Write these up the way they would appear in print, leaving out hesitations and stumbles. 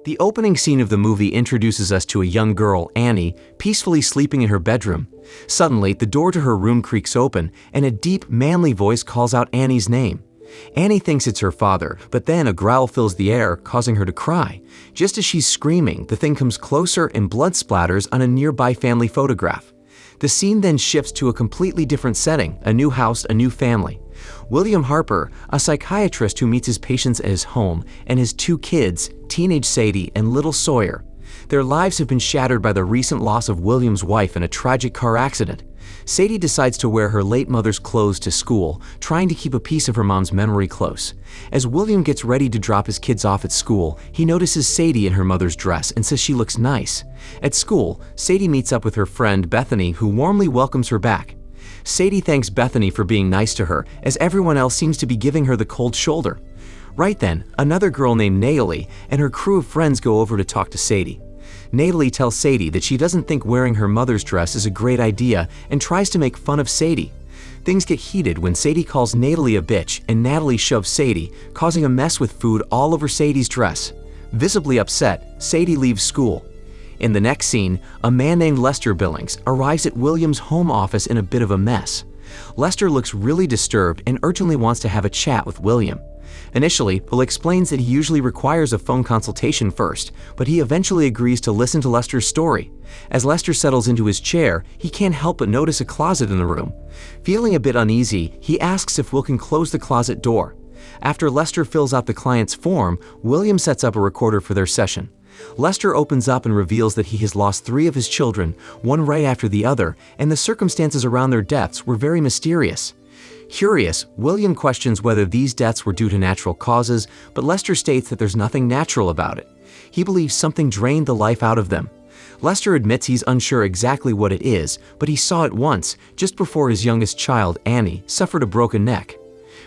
The opening scene of the movie introduces us to a young girl, Annie, peacefully sleeping in her bedroom. Suddenly, the door to her room creaks open, and a deep, manly voice calls out Annie's name. Annie thinks it's her father, but then a growl fills the air, causing her to cry. Just as she's screaming, the thing comes closer and blood splatters on a nearby family photograph. The scene then shifts to a completely different setting, a new house, a new family. William Harper, a psychiatrist who meets his patients at his home, and his two kids, teenage Sadie and little Sawyer. Their lives have been shattered by the recent loss of William's wife in a tragic car accident. Sadie decides to wear her late mother's clothes to school, trying to keep a piece of her mom's memory close. As William gets ready to drop his kids off at school, he notices Sadie in her mother's dress and says she looks nice. At school, Sadie meets up with her friend Bethany, who warmly welcomes her back. Sadie thanks Bethany for being nice to her, as everyone else seems to be giving her the cold shoulder. Right then, another girl named Natalie and her crew of friends go over to talk to Sadie. Natalie tells Sadie that she doesn't think wearing her mother's dress is a great idea and tries to make fun of Sadie. Things get heated when Sadie calls Natalie a bitch and Natalie shoves Sadie, causing a mess with food all over Sadie's dress. Visibly upset, Sadie leaves school. In the next scene, a man named Lester Billings arrives at William's home office in a bit of a mess. Lester looks really disturbed and urgently wants to have a chat with William. Initially, Bill explains that he usually requires a phone consultation first, but he eventually agrees to listen to Lester's story. As Lester settles into his chair, he can't help but notice a closet in the room. Feeling a bit uneasy, he asks if Will can close the closet door. After Lester fills out the client's form, William sets up a recorder for their session. Lester opens up and reveals that he has lost 3 of his children, one right after the other, and the circumstances around their deaths were very mysterious. Curious, William questions whether these deaths were due to natural causes, but Lester states that there's nothing natural about it. He believes something drained the life out of them. Lester admits he's unsure exactly what it is, but he saw it once, just before his youngest child, Annie, suffered a broken neck.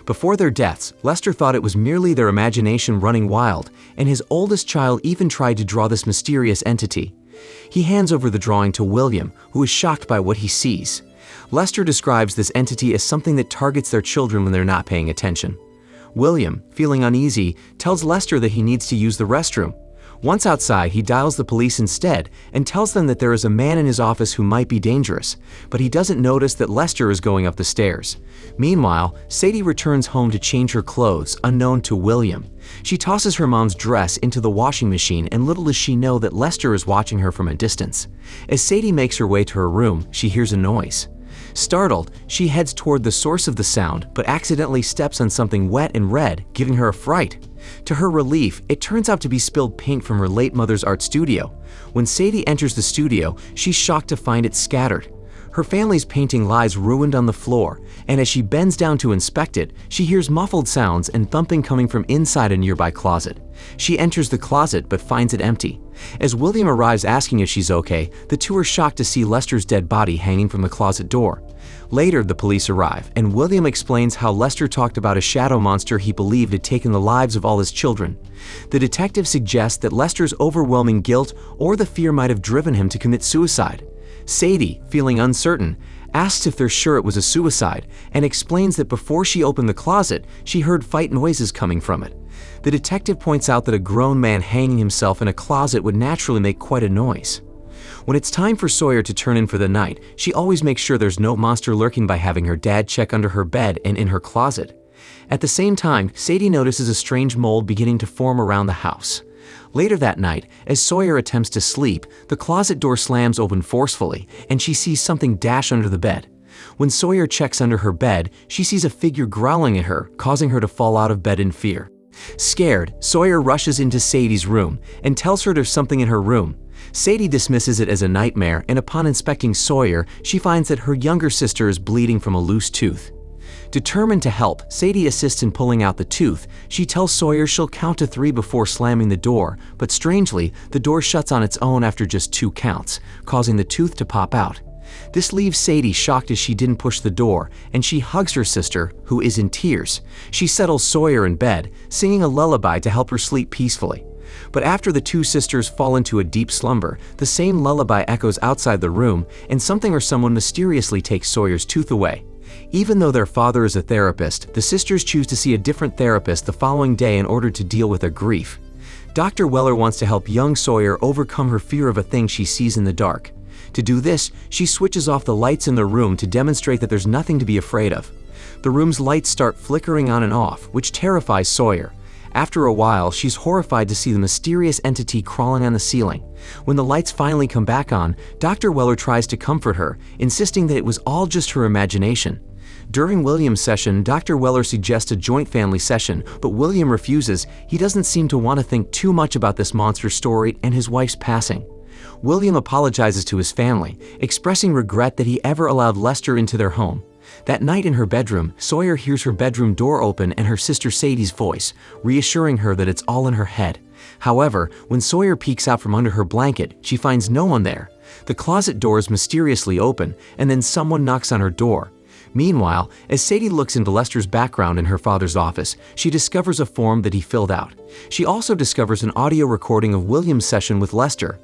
Before their deaths, Lester thought it was merely their imagination running wild, and his oldest child even tried to draw this mysterious entity. He hands over the drawing to William, who is shocked by what he sees. Lester describes this entity as something that targets their children when they're not paying attention. William, feeling uneasy, tells Lester that he needs to use the restroom. Once outside, he dials the police instead and tells them that there is a man in his office who might be dangerous, but he doesn't notice that Lester is going up the stairs. Meanwhile, Sadie returns home to change her clothes, unknown to William. She tosses her mom's dress into the washing machine, and little does she know that Lester is watching her from a distance. As Sadie makes her way to her room, she hears a noise. Startled, she heads toward the source of the sound, but accidentally steps on something wet and red, giving her a fright. To her relief, it turns out to be spilled paint from her late mother's art studio. When Sadie enters the studio, she's shocked to find it scattered. Her family's painting lies ruined on the floor, and as she bends down to inspect it, she hears muffled sounds and thumping coming from inside a nearby closet. She enters the closet but finds it empty. As William arrives asking if she's okay, the two are shocked to see Lester's dead body hanging from the closet door. Later, the police arrive, and William explains how Lester talked about a shadow monster he believed had taken the lives of all his children. The detective suggests that Lester's overwhelming guilt or the fear might have driven him to commit suicide. Sadie, feeling uncertain, asks if they're sure it was a suicide and explains that before she opened the closet, she heard fight noises coming from it. The detective points out that a grown man hanging himself in a closet would naturally make quite a noise. When it's time for Sawyer to turn in for the night, she always makes sure there's no monster lurking by having her dad check under her bed and in her closet. At the same time, Sadie notices a strange mold beginning to form around the house. Later that night, as Sawyer attempts to sleep, the closet door slams open forcefully, and she sees something dash under the bed. When Sawyer checks under her bed, she sees a figure growling at her, causing her to fall out of bed in fear. Scared, Sawyer rushes into Sadie's room and tells her there's something in her room. Sadie dismisses it as a nightmare, and upon inspecting Sawyer, she finds that her younger sister is bleeding from a loose tooth. Determined to help, Sadie assists in pulling out the tooth. She tells Sawyer she'll count to 3 before slamming the door, but strangely, the door shuts on its own after just 2 counts, causing the tooth to pop out. This leaves Sadie shocked as she didn't push the door, and she hugs her sister, who is in tears. She settles Sawyer in bed, singing a lullaby to help her sleep peacefully. But after the 2 sisters fall into a deep slumber, the same lullaby echoes outside the room, and something or someone mysteriously takes Sawyer's tooth away. Even though their father is a therapist, the sisters choose to see a different therapist the following day in order to deal with their grief. Dr. Weller wants to help young Sawyer overcome her fear of a thing she sees in the dark. To do this, she switches off the lights in the room to demonstrate that there's nothing to be afraid of. The room's lights start flickering on and off, which terrifies Sawyer. After a while, she's horrified to see the mysterious entity crawling on the ceiling. When the lights finally come back on, Dr. Weller tries to comfort her, insisting that it was all just her imagination. During William's session, Dr. Weller suggests a joint family session, but William refuses. He doesn't seem to want to think too much about this monster story and his wife's passing. William apologizes to his family, expressing regret that he ever allowed Lester into their home. That night in her bedroom, Sawyer hears her bedroom door open and her sister Sadie's voice, reassuring her that it's all in her head. However, when Sawyer peeks out from under her blanket, she finds no one there. The closet doors mysteriously open, and then someone knocks on her door. Meanwhile, as Sadie looks into Lester's background in her father's office, she discovers a form that he filled out. She also discovers an audio recording of William's session with Lester.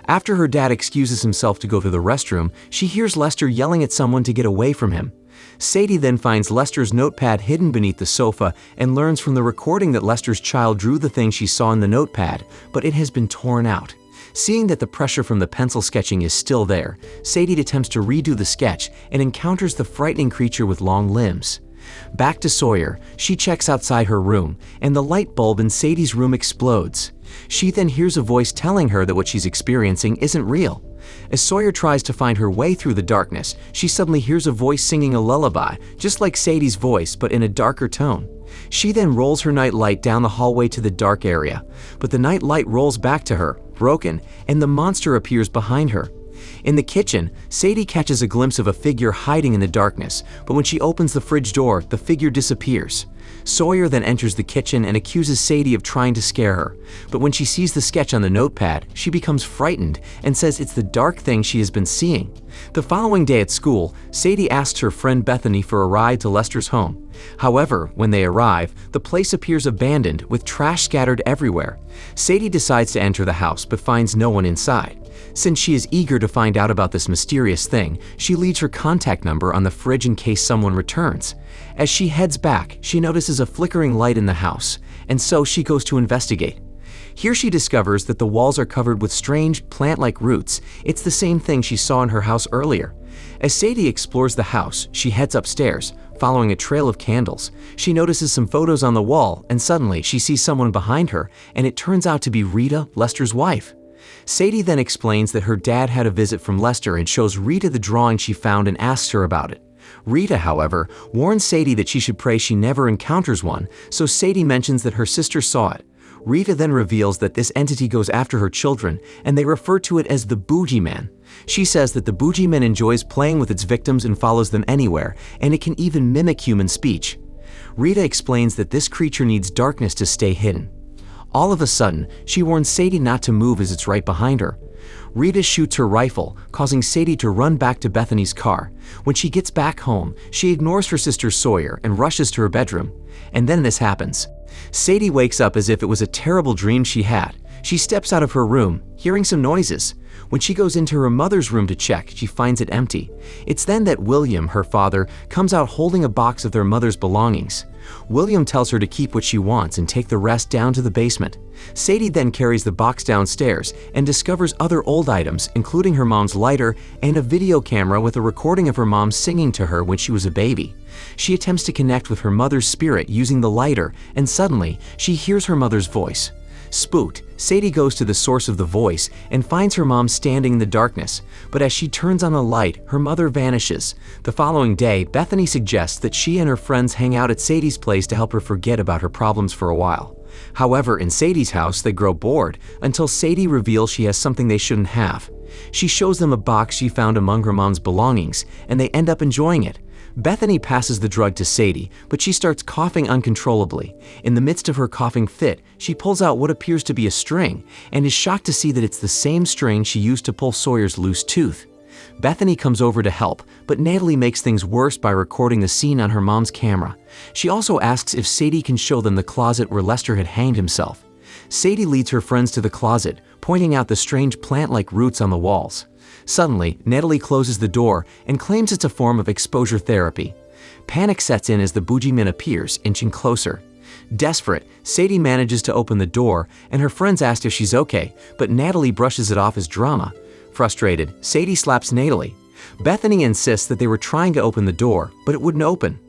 After her dad excuses himself to go to the restroom, she hears Lester yelling at someone to get away from him. Sadie then finds Lester's notepad hidden beneath the sofa and learns from the recording that Lester's child drew the thing she saw in the notepad, but it has been torn out. Seeing that the pressure from the pencil sketching is still there, Sadie attempts to redo the sketch and encounters the frightening creature with long limbs. Back to Sawyer, she checks outside her room, and the light bulb in Sadie's room explodes. She then hears a voice telling her that what she's experiencing isn't real. As Sawyer tries to find her way through the darkness, she suddenly hears a voice singing a lullaby, just like Sadie's voice, but in a darker tone. She then rolls her night light down the hallway to the dark area, but the night light rolls back to her, broken, and the monster appears behind her. In the kitchen, Sadie catches a glimpse of a figure hiding in the darkness, but when she opens the fridge door, the figure disappears. Sawyer then enters the kitchen and accuses Sadie of trying to scare her, but when she sees the sketch on the notepad, she becomes frightened and says it's the dark thing she has been seeing. The following day at school, Sadie asks her friend Bethany for a ride to Lester's home. However, when they arrive, the place appears abandoned with trash scattered everywhere. Sadie decides to enter the house but finds no one inside. Since she is eager to find out about this mysterious thing, she leaves her contact number on the fridge in case someone returns. As she heads back, she notices a flickering light in the house, and so she goes to investigate. Here she discovers that the walls are covered with strange, plant-like roots. It's the same thing she saw in her house earlier. As Sadie explores the house, she heads upstairs, following a trail of candles. She notices some photos on the wall, and suddenly she sees someone behind her, and it turns out to be Rita, Lester's wife. Sadie then explains that her dad had a visit from Lester and shows Rita the drawing she found and asks her about it. Rita, however, warns Sadie that she should pray she never encounters one, so Sadie mentions that her sister saw it. Rita then reveals that this entity goes after her children, and they refer to it as the Boogeyman. She says that the Boogeyman enjoys playing with its victims and follows them anywhere, and it can even mimic human speech. Rita explains that this creature needs darkness to stay hidden. All of a sudden, she warns Sadie not to move as it's right behind her. Rita shoots her rifle, causing Sadie to run back to Bethany's car. When she gets back home, she ignores her sister Sawyer and rushes to her bedroom. And then this happens. Sadie wakes up as if it was a terrible dream she had. She steps out of her room, hearing some noises. When she goes into her mother's room to check, she finds it empty. It's then that William, her father, comes out holding a box of their mother's belongings. William tells her to keep what she wants and take the rest down to the basement. Sadie then carries the box downstairs and discovers other old items, including her mom's lighter and a video camera with a recording of her mom singing to her when she was a baby. She attempts to connect with her mother's spirit using the lighter, and suddenly, she hears her mother's voice. Spooked, Sadie goes to the source of the voice and finds her mom standing in the darkness, but as she turns on the light, her mother vanishes. The following day, Bethany suggests that she and her friends hang out at Sadie's place to help her forget about her problems for a while. However, in Sadie's house, they grow bored until Sadie reveals she has something they shouldn't have. She shows them a box she found among her mom's belongings, and they end up enjoying it. Bethany passes the drug to Sadie, but she starts coughing uncontrollably. In the midst of her coughing fit, she pulls out what appears to be a string, and is shocked to see that it's the same string she used to pull Sawyer's loose tooth. Bethany comes over to help, but Natalie makes things worse by recording the scene on her mom's camera. She also asks if Sadie can show them the closet where Lester had hanged himself. Sadie leads her friends to the closet, pointing out the strange plant-like roots on the walls. Suddenly, Natalie closes the door and claims it's a form of exposure therapy. Panic sets in as the Boogeyman appears, inching closer. Desperate, Sadie manages to open the door, and her friends ask if she's okay, but Natalie brushes it off as drama. Frustrated, Sadie slaps Natalie. Bethany insists that they were trying to open the door, but it wouldn't open.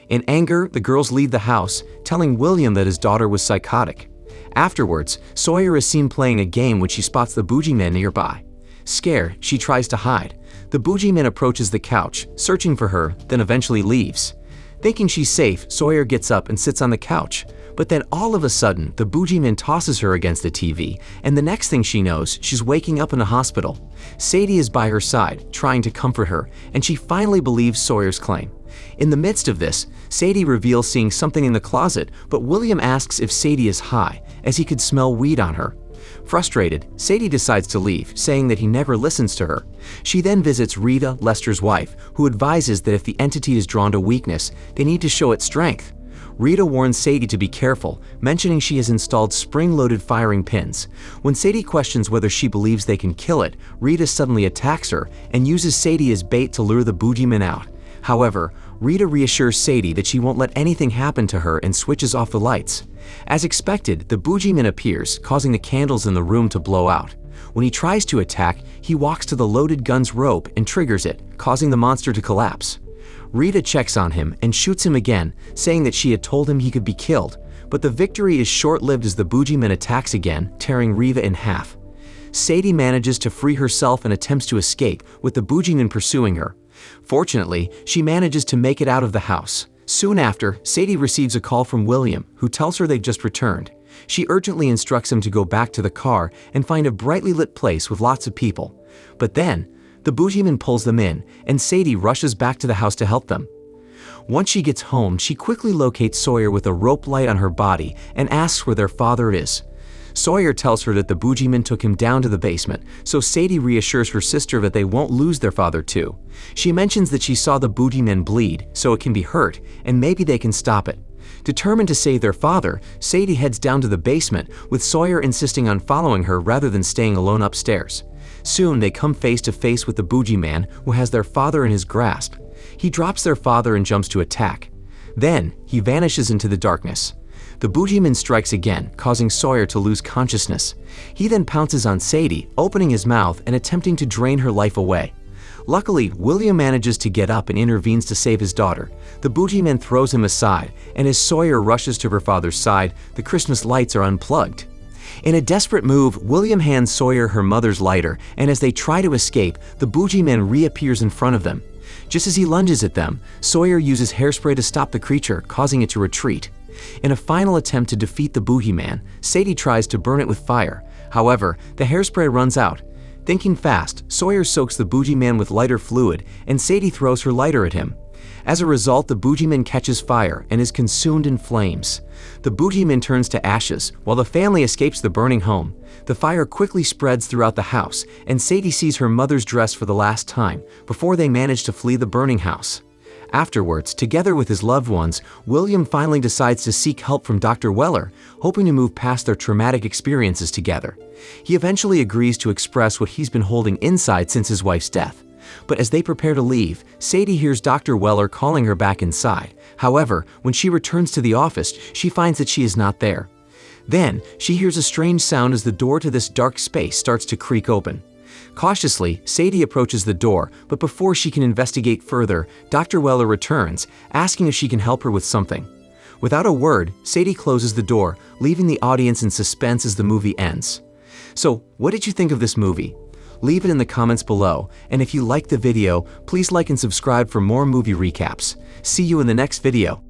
In anger, the girls leave the house, telling William that his daughter was psychotic. Afterwards, Sawyer is seen playing a game when she spots the Boogeyman nearby. Scared, she tries to hide. The Boogeyman approaches the couch, searching for her, then eventually leaves. Thinking she's safe, Sawyer gets up and sits on the couch. But then all of a sudden, the Boogeyman tosses her against the TV, and the next thing she knows, she's waking up in a hospital. Sadie is by her side, trying to comfort her, and she finally believes Sawyer's claim. In the midst of this, Sadie reveals seeing something in the closet, but William asks if Sadie is high, as he could smell weed on her. Frustrated, Sadie decides to leave, saying that he never listens to her. She then visits Rita, Lester's wife, who advises that if the entity is drawn to weakness, they need to show its strength. Rita warns Sadie to be careful, mentioning she has installed spring-loaded firing pins. When Sadie questions whether she believes they can kill it, Rita suddenly attacks her and uses Sadie as bait to lure the Boogeyman out. However, Rita reassures Sadie that she won't let anything happen to her and switches off the lights. As expected, the Boogeyman appears, causing the candles in the room to blow out. When he tries to attack, he walks to the loaded gun's rope and triggers it, causing the monster to collapse. Rita checks on him and shoots him again, saying that she had told him he could be killed, but the victory is short-lived as the Boogeyman attacks again, tearing Rita in half. Sadie manages to free herself and attempts to escape, with the Boogeyman pursuing her. Fortunately, she manages to make it out of the house. Soon after, Sadie receives a call from William, who tells her they've just returned. She urgently instructs him to go back to the car and find a brightly lit place with lots of people. But then, the Boogeyman pulls them in, and Sadie rushes back to the house to help them. Once she gets home, she quickly locates Sawyer with a rope light on her body and asks where their father is. Sawyer tells her that the Boogeyman took him down to the basement, so Sadie reassures her sister that they won't lose their father too. She mentions that she saw the Boogeyman bleed, so it can be hurt, and maybe they can stop it. Determined to save their father, Sadie heads down to the basement, with Sawyer insisting on following her rather than staying alone upstairs. Soon they come face to face with the Boogeyman, who has their father in his grasp. He drops their father and jumps to attack. Then, he vanishes into the darkness. The Boogeyman strikes again, causing Sawyer to lose consciousness. He then pounces on Sadie, opening his mouth and attempting to drain her life away. Luckily, William manages to get up and intervenes to save his daughter. The Boogeyman throws him aside, and as Sawyer rushes to her father's side, the Christmas lights are unplugged. In a desperate move, William hands Sawyer her mother's lighter, and as they try to escape, the Boogeyman reappears in front of them. Just as he lunges at them, Sawyer uses hairspray to stop the creature, causing it to retreat. In a final attempt to defeat the Boogeyman, Sadie tries to burn it with fire. However, the hairspray runs out. Thinking fast, Sawyer soaks the Boogeyman with lighter fluid, and Sadie throws her lighter at him. As a result, the Boogeyman catches fire and is consumed in flames. The Boogeyman turns to ashes, while the family escapes the burning home. The fire quickly spreads throughout the house, and Sadie sees her mother's dress for the last time, before they manage to flee the burning house. Afterwards, together with his loved ones, William finally decides to seek help from Dr. Weller, hoping to move past their traumatic experiences together. He eventually agrees to express what he's been holding inside since his wife's death. But as they prepare to leave, Sadie hears Dr. Weller calling her back inside. However, when she returns to the office, she finds that she is not there. Then, she hears a strange sound as the door to this dark space starts to creak open. Cautiously, Sadie approaches the door, but before she can investigate further, Dr. Weller returns, asking if she can help her with something. Without a word, Sadie closes the door, leaving the audience in suspense as the movie ends. So, what did you think of this movie? Leave it in the comments below, and if you liked the video, please like and subscribe for more movie recaps. See you in the next video.